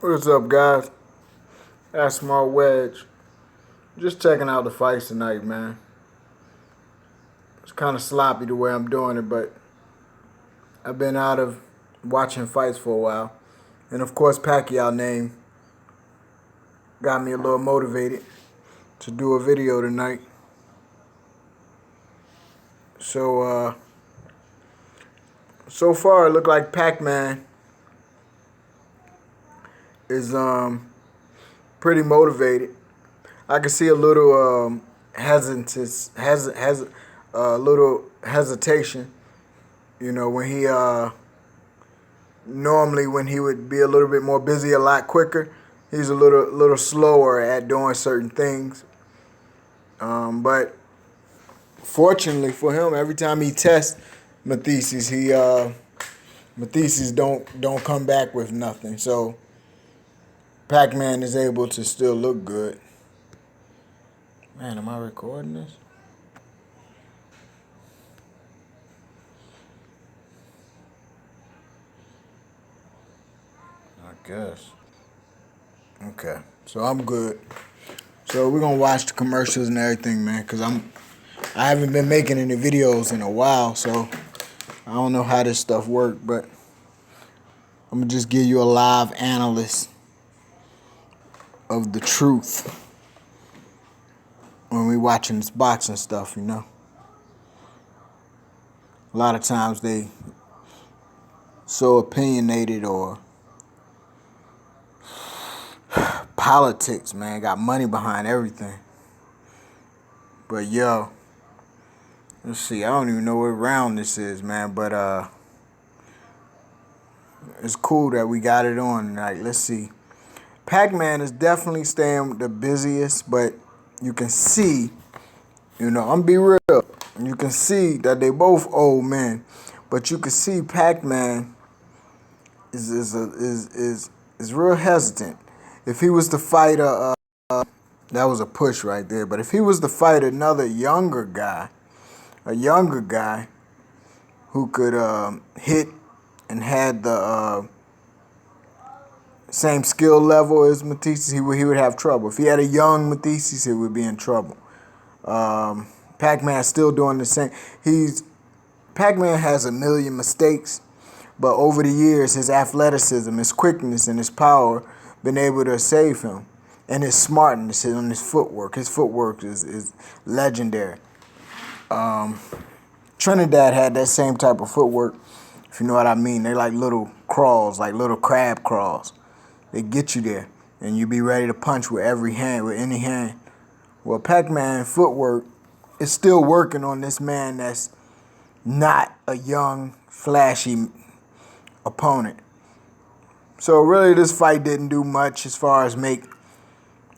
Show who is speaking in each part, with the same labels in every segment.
Speaker 1: What's up, guys? That's Smart Wedge. Just checking out the fights tonight, man. It's kind of sloppy the way I'm doing it, but I've been out of watching fights for a while. And of course, Pacquiao name got me a little motivated to do a video tonight. So, so far, it looked like Pac-Man is pretty motivated. I can see a little a little hesitation. You know, when he normally when he would be a little bit more busy, a lot quicker. He's a little slower at doing certain things. But fortunately for him, every time he tests Mathesis, Mathesis don't come back with nothing. So Pac-Man is able to still look good. Man, am I recording this? I guess. Okay, so I'm good. So we're gonna watch the commercials and everything, man, cause I haven't been making any videos in a while, so I don't know how this stuff works, but I'm gonna just give you a live analyst of the truth when we watching this boxing stuff, you know. A lot of times they so opinionated or politics, man, got money behind everything. But yo, let's see, I don't even know what round this is, man, but it's cool that we got it on tonight. Let's see. Pac-Man is definitely staying the busiest, but you can see, you know, I'm be real. You can see that they both old men, but you can see Pac-Man is real hesitant. If he was to fight that was a push right there. But if he was to fight another a younger guy who could hit and had the same skill level as Mathesis, he would have trouble. If he had a young Mathesis, he would be in trouble. Pac-Man's still doing the same. Pac-Man has a million mistakes, but over the years, his athleticism, his quickness, and his power been able to save him. And his smartness and his footwork. His footwork is legendary. Trinidad had that same type of footwork, if you know what I mean. They like little crawls, like little crab crawls. They get you there, and you be ready to punch with every hand, with any hand. Well, Pac-Man footwork is still working on this man that's not a young, flashy opponent. So really, this fight didn't do much as far as make.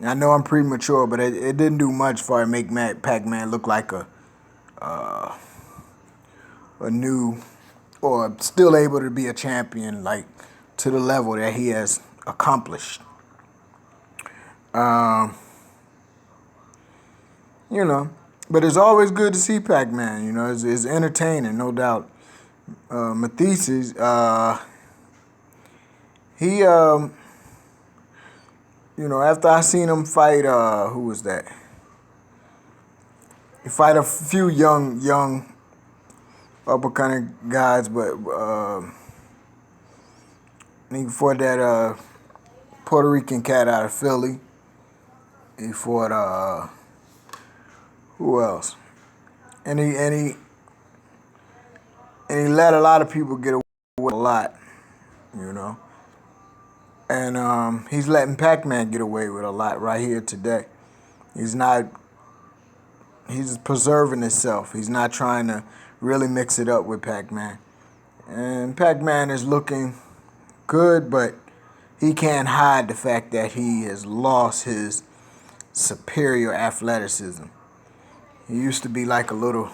Speaker 1: I know I'm premature, but it didn't do much as far as make Pac-Man look like a new or still able to be a champion, like to the level that he has accomplished. You know, but it's always good to see Pac-Man. You know, it's entertaining, no doubt. Mathesis, he you know, after I seen him fight, who was that? He fight a few young upper kind of guys, but he fought that Puerto Rican cat out of Philly. He fought who else? And he let a lot of people get away with a lot, you know. And he's letting Pac-Man get away with a lot right here today. He's not. He's preserving himself. He's not trying to really mix it up with Pac-Man. And Pac-Man is looking good, but he can't hide the fact that he has lost his superior athleticism. He used to be like a little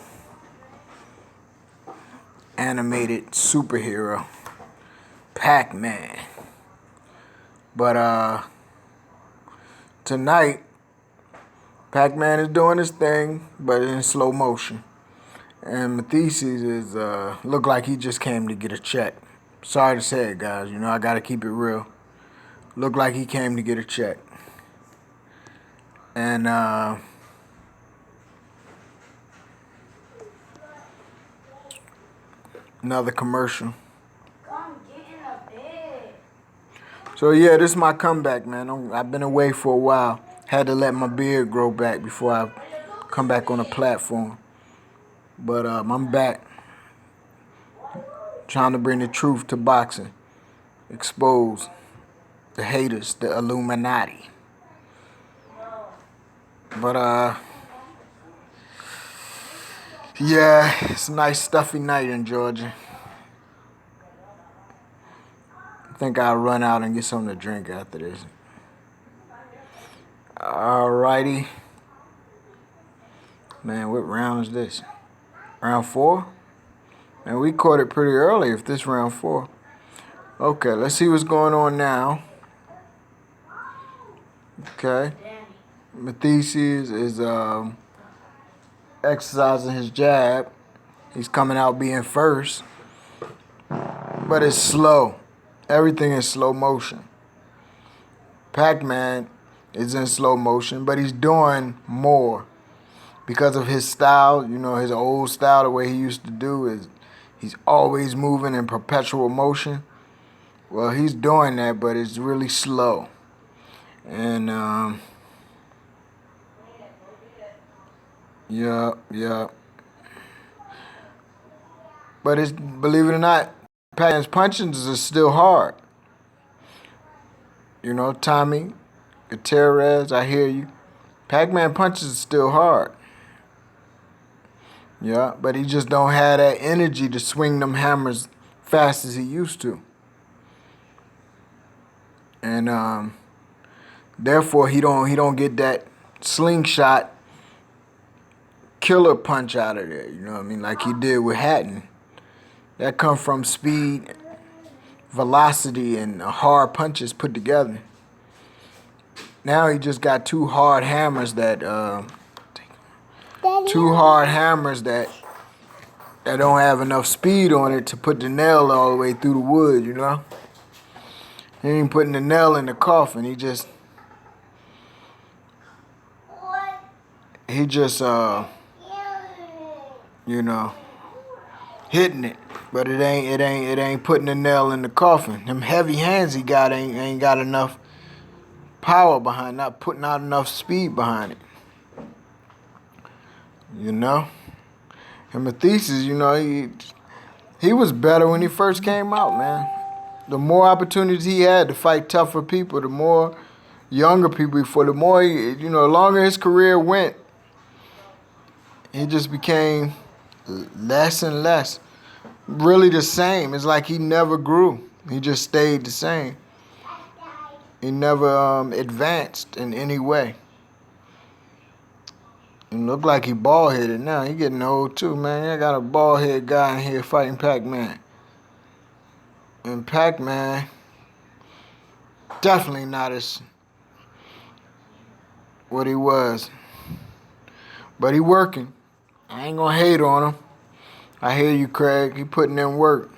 Speaker 1: animated superhero, Pac-Man. But tonight, Pac-Man is doing his thing, but in slow motion. And Mathesis is look like he just came to get a check. Sorry to say it, guys. You know, I gotta keep it real. Looked like he came to get a check. And another commercial. So yeah, this is my comeback, man. I've been away for a while. Had to let my beard grow back before I come back on the platform. But I'm back, trying to bring the truth to boxing. Expose the haters, the Illuminati. But yeah, it's a nice stuffy night in Georgia. I think I'll run out and get something to drink after this. Alrighty. Man, what round is this? Round 4? Man, we caught it pretty early if this round 4. Okay, let's see what's going on now. Okay. Mathesius is exercising his jab. He's coming out being first. But it's slow. Everything is slow motion. Pac-Man is in slow motion, but he's doing more. Because of his style, you know, his old style, the way he used to do is he's always moving in perpetual motion. Well, he's doing that, but it's really slow. And, yeah. But it's, believe it or not, Pac-Man's punches are still hard. You know, Tommy, Gutierrez, I hear you. Pac-Man punches are still hard. Yeah, but he just don't have that energy to swing them hammers fast as he used to. And therefore he don't get that slingshot killer punch out of there, you know what I mean? Like he did with Hatton. That come from speed, velocity, and hard punches put together. Now he just got two hard hammers that don't have enough speed on it to put the nail all the way through the wood, you know? He ain't putting the nail in the coffin. He just you know, hitting it. But it ain't putting the nail in the coffin. Them heavy hands he got ain't got enough power behind, not putting out enough speed behind it. You know? And Mathesius, you know, he was better when he first came out, man. The more opportunities he had to fight tougher people, the more younger people, the more, the longer his career went, he just became less and less. Really the same. It's like he never grew. He just stayed the same. He never advanced in any way. It look like he bald-headed now. He getting old too, man. I got a bald-headed guy in here fighting Pac-Man. And Pac-Man, definitely not as what he was. But he working. I ain't gonna hate on him. I hear you, Craig. He putting in work.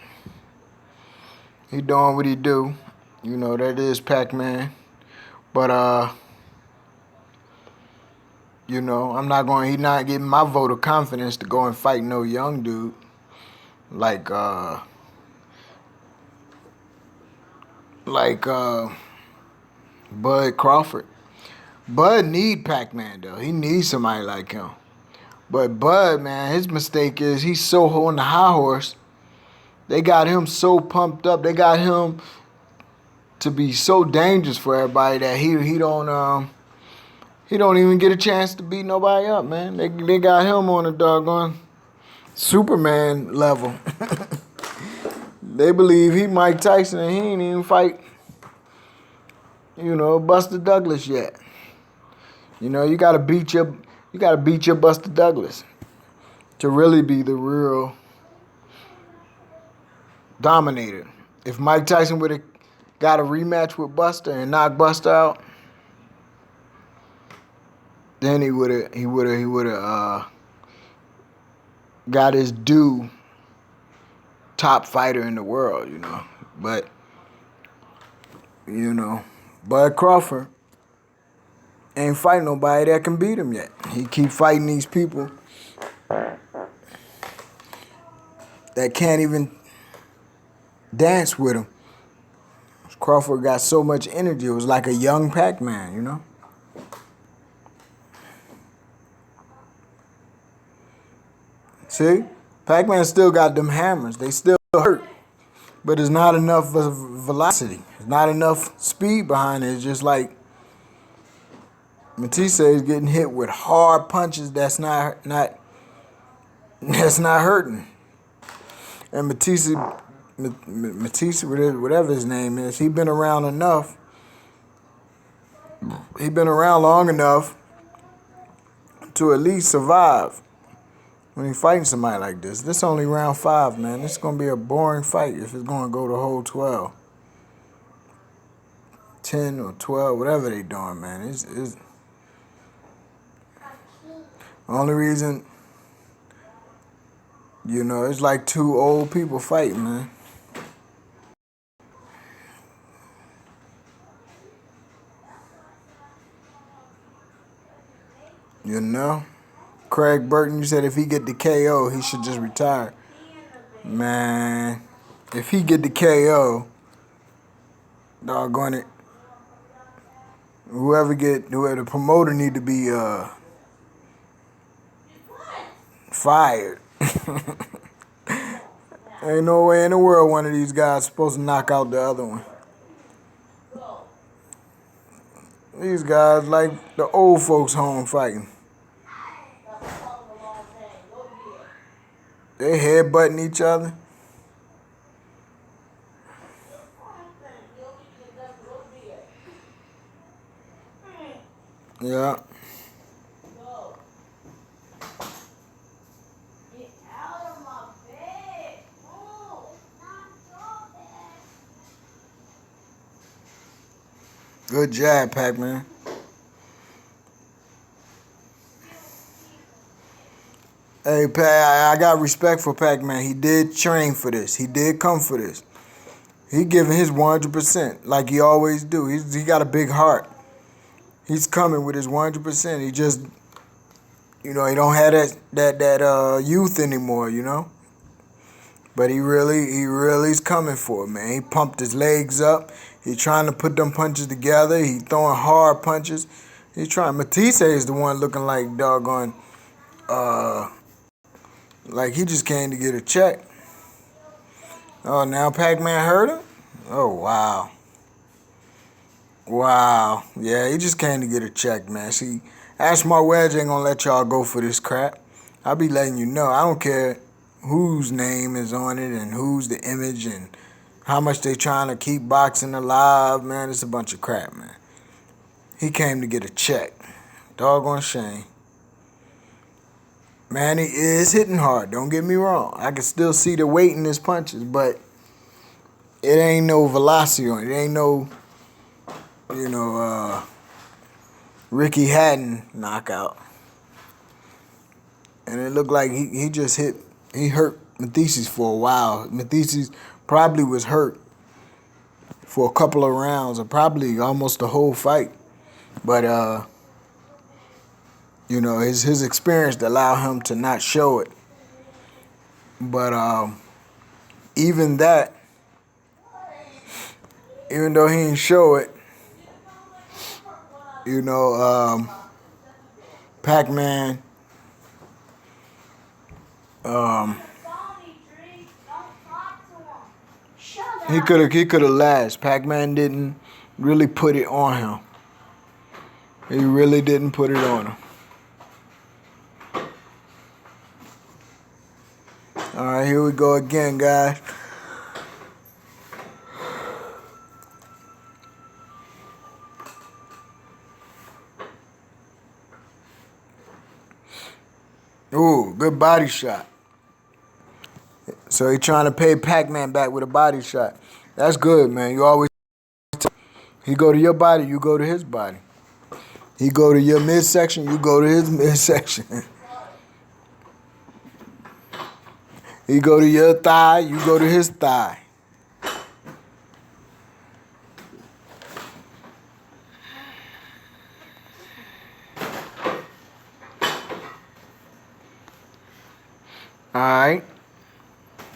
Speaker 1: He doing what he do. You know, that is Pac-Man. But, he not getting my vote of confidence to go and fight no young dude. Like Bud Crawford. Bud need Pac-Man, though. He needs somebody like him. But Bud, man, his mistake is he's so on the high horse. They got him so pumped up. They got him to be so dangerous for everybody that he don't even get a chance to beat nobody up, man. They got him on a doggone Superman level. They believe he Mike Tyson and he ain't even fight, Buster Douglas yet. You gotta beat your Buster Douglas to really be the real dominator. If Mike Tyson would have got a rematch with Buster and knocked Buster out, then he would have got his due top fighter in the world, But Bud Crawford ain't fighting nobody that can beat him yet. He keep fighting these people that can't even dance with him. Crawford got so much energy. It was like a young Pac-Man, you know? See? Pac-Man still got them hammers. They still hurt. But it's not enough velocity. It's not enough speed behind it. It's just like Matisse is getting hit with hard punches that's not hurting. And Matisse, whatever his name is, he been around enough. He been around long enough to at least survive when he fighting somebody like this. This only round 5, man. This is going to be a boring fight if it's going to go the whole 12. 10 or 12, whatever they doing, man. It's the only reason, you know, it's like two old people fighting, man. You know? Craig Burton, you said if he get the KO, he should just retire. Man, if he get the KO, doggone it, whoever the promoter need to be fired. Ain't no way in the world one of these guys supposed to knock out the other one. These guys like the old folks home fighting. They headbutting each other. Yeah. Good job, Pac-Man. Hey, I got respect for Pac-Man. He did train for this. He did come for this. He giving his 100% like he always do. He got a big heart. He's coming with his 100%. He just, you know, he don't have that youth anymore, you know. But he really's coming for it, man. He pumped his legs up. He trying to put them punches together. He throwing hard punches. He trying. Matisse is the one looking like doggone, like he just came to get a check. Oh, now Pac-Man hurt him? Oh, wow. Wow. Yeah, he just came to get a check, man. See, Ash Smart Wedge ain't gonna let y'all go for this crap. I'll be letting you know. I don't care whose name is on it and who's the image and how much they trying to keep boxing alive, man. It's a bunch of crap, man. He came to get a check. Doggone shame. Man, he is hitting hard. Don't get me wrong. I can still see the weight in his punches, but it ain't no velocity on it. It ain't no, you know, Ricky Hatton knockout. And it looked like he just hurt Matisse for a while. Matisse probably was hurt for a couple of rounds or probably almost the whole fight. But, you know, his experience allowed him to not show it. But even that, even though he didn't show it, you know, Pac-Man, he could have last. Pac-Man didn't really put it on him. He really didn't put it on him. All right, here we go again, guys. Ooh, good body shot. So he trying to pay Pac-Man back with a body shot. That's good, man. You always he go to your body, you go to his body. He go to your midsection, you go to his midsection. He go to your thigh, you go to his thigh. right.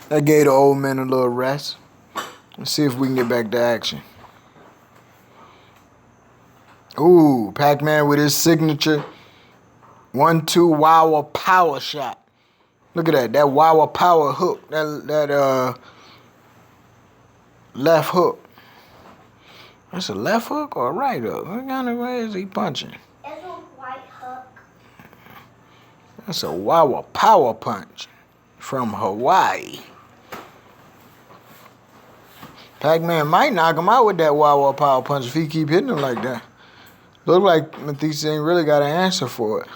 Speaker 1: That gave the old man a little rest. Let's see if we can get back to action. Ooh, Pac-Man with his signature 1-2 Wawa power shot. Look at that. That Wawa power hook. That left hook. That's a left hook or a right hook? What kind of way is he punching?
Speaker 2: It's a right hook.
Speaker 1: That's a Wawa power punch from Hawaii. Pac-Man might knock him out with that Wawa power punch if he keep hitting him like that. Look like Matisse ain't really got an answer for it.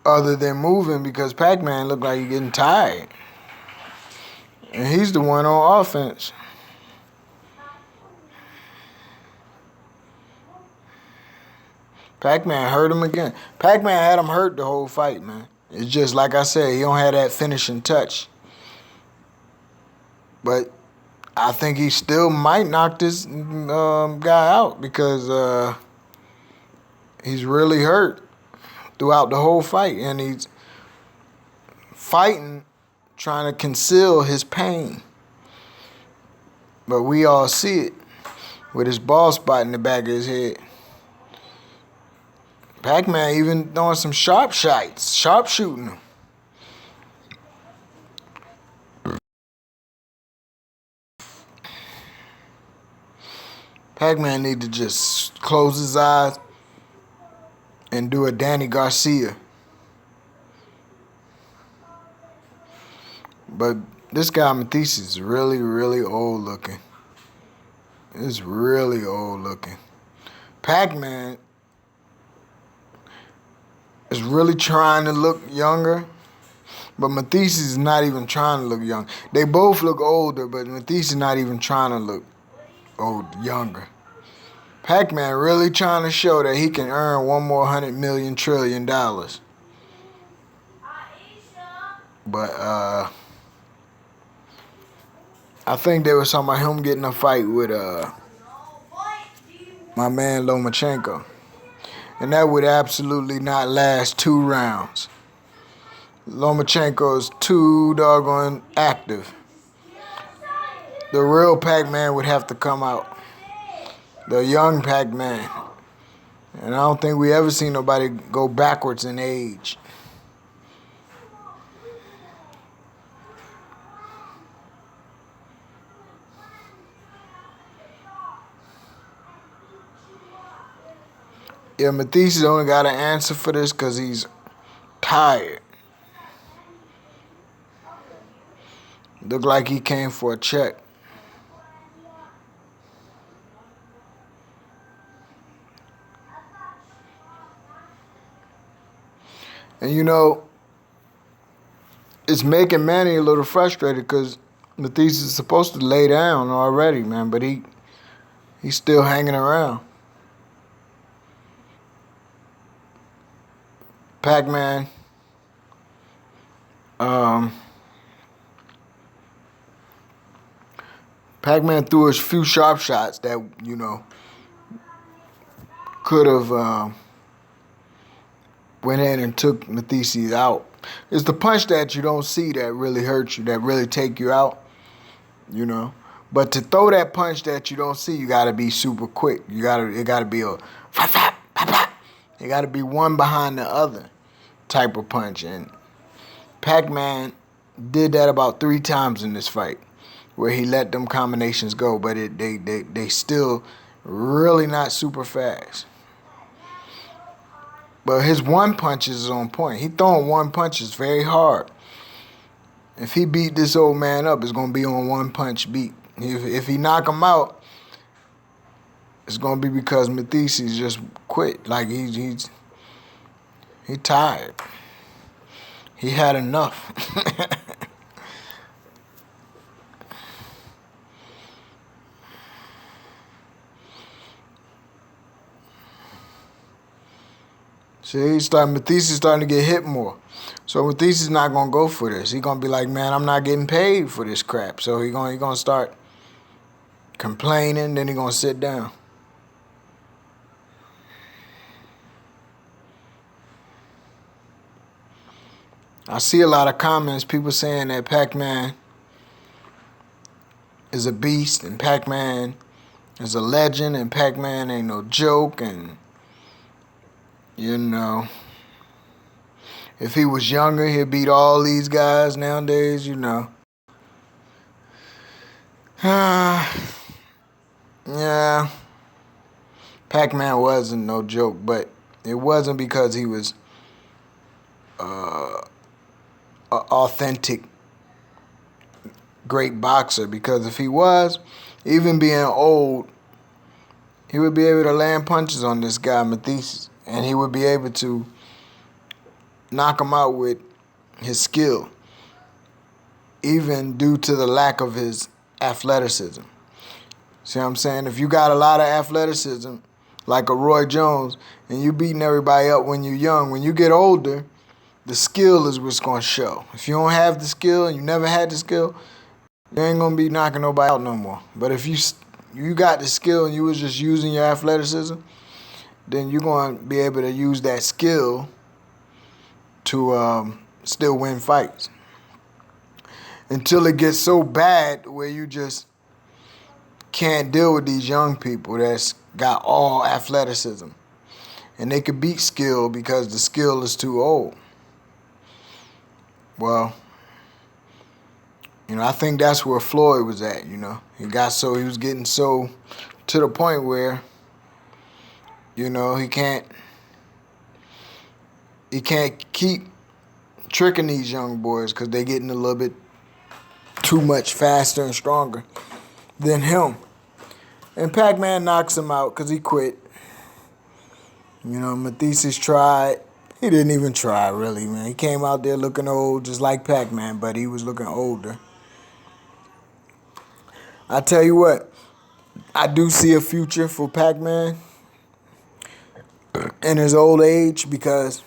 Speaker 1: Other than moving, because Pac-Man look like he's getting tired. And he's the one on offense. Pac-Man hurt him again. Pac-Man had him hurt the whole fight, man. It's just like I said, he don't have that finishing touch. But I think he still might knock this guy out because he's really hurt throughout the whole fight. And he's fighting, trying to conceal his pain. But we all see it with his bald spot in the back of his head. Pac-Man even throwing some sharp shots, sharp shooting him. Pac-Man need to just close his eyes and do a Danny Garcia. But this guy Matisse is really, really old looking. It's really old looking. Pac-Man is really trying to look younger, but Matisse is not even trying to look young. They both look older, but Matisse is not even trying to look younger. Pac-Man really trying to show that he can earn one more $100 million trillion. But I think there was something about him getting a fight with my man Lomachenko. And that would absolutely not last 2 rounds. Lomachenko is too doggone active. The real Pac-Man would have to come out. The young Pac-Man. And I don't think we ever seen nobody go backwards in age. Yeah, Matisse only got an answer for this because he's tired. Look like he came for a check. And you know, it's making Manny a little frustrated because Matisse is supposed to lay down already, man, but he's still hanging around. Pac-Man, Pac-Man threw a few sharp shots that, you know, could have went in and took Matisse out. It's the punch that you don't see that really hurts you, that really take you out, you know. But to throw that punch that you don't see, you gotta be super quick. It gotta be a fap, fap, fap, fap. It gotta be one behind the other type of punch. And Pac-Man did that about 3 times in this fight, where he let them combinations go, but they still really not super fast. But his one punches is on point. He throwing one punches very hard. If he beat this old man up, it's gonna be on one punch beat. If he knock him out, it's gonna be because Matisse just quit. Like he tired. He had enough. See, Matisse is starting to get hit more. So Matisse is not gonna go for this. He gonna be like, man, I'm not getting paid for this crap. So he gonna start complaining, then he gonna sit down. I see a lot of comments, people saying that Pac-Man is a beast and Pac-Man is a legend and Pac-Man ain't no joke, and you know, if he was younger he'd beat all these guys nowadays, you know. Yeah, Pac-Man wasn't no joke, but it wasn't because he was an authentic great boxer, because if he was, even being old, he would be able to land punches on this guy Mathis, and he would be able to knock him out with his skill, even due to the lack of his athleticism. See what I'm saying? If you got a lot of athleticism, like a Roy Jones, and you beating everybody up when you're young, when you get older, the skill is what's going to show. If you don't have the skill and you never had the skill, you ain't going to be knocking nobody out no more. But if you got the skill and you was just using your athleticism, then you're going to be able to use that skill to still win fights. Until it gets so bad where you just can't deal with these young people that's got all athleticism. And they could beat skill because the skill is too old. Well, I think that's where Floyd was at, He was getting so to the point where, he can't keep tricking these young boys because they're getting a little bit too much faster and stronger than him. And Pac-Man knocks him out because he quit. Mathis tried. He didn't even try, really, man. He came out there looking old, just like Pac-Man, but he was looking older. I tell you what, I do see a future for Pac-Man in his old age, because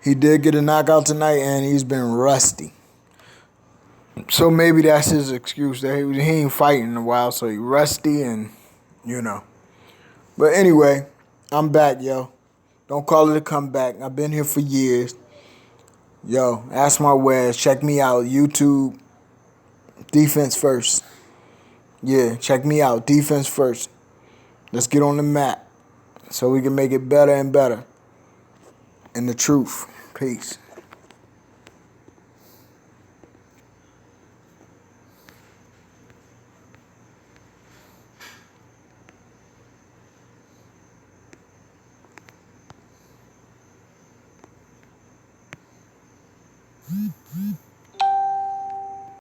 Speaker 1: he did get a knockout tonight and he's been rusty. So maybe that's his excuse, that he ain't fighting in a while, so he rusty and, But anyway, I'm back, yo. Don't call it a comeback. I've been here for years. Yo, ask my wares. Check me out. YouTube, Defense First. Yeah, check me out. Defense First. Let's get on the map so we can make it better and better. And the truth. Peace.